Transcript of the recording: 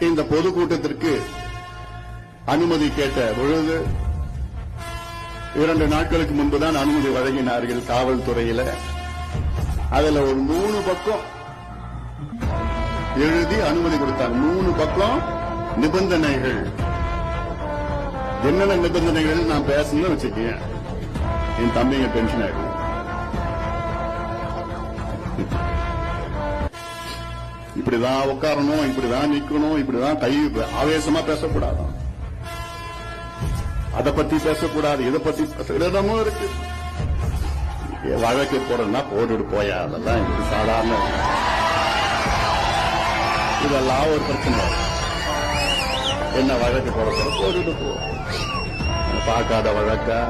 இந்த பொதுக்கூட்டத்திற்கு அனுமதி கேட்ட பொழுது 2 நாட்களுக்கு முன்புதான் அனுமதி வழங்கினார்கள் காவல்துறையில. அதுல ஒரு 3 பக்கம் எழுதி அனுமதி கொடுத்தாங்க. 3 பக்கம் நிபந்தனைகள். என்னென்ன நிபந்தனைகள் நான் பேசணும்னு வச்சுக்கேன், என் தம்பிங்க டென்ஷன் ஆயிடும். இப்படிதான் உட்காரணும், இப்படிதான் நிக்கணும், இப்படிதான் கை ஆவேசமா பேசக்கூடாது, அதை பத்தி பேசக்கூடாது, இதை பத்தி இடமும் இருக்கு. வழக்கு போறதுன்னா போட்டுட்டு போயா, அதெல்லாம் இப்படி சாதாரண, இதெல்லாம் ஒரு பிரச்சனை. என்ன வழக்கு போட போட்டுட்டு போ, பார்க்காத வழக்கா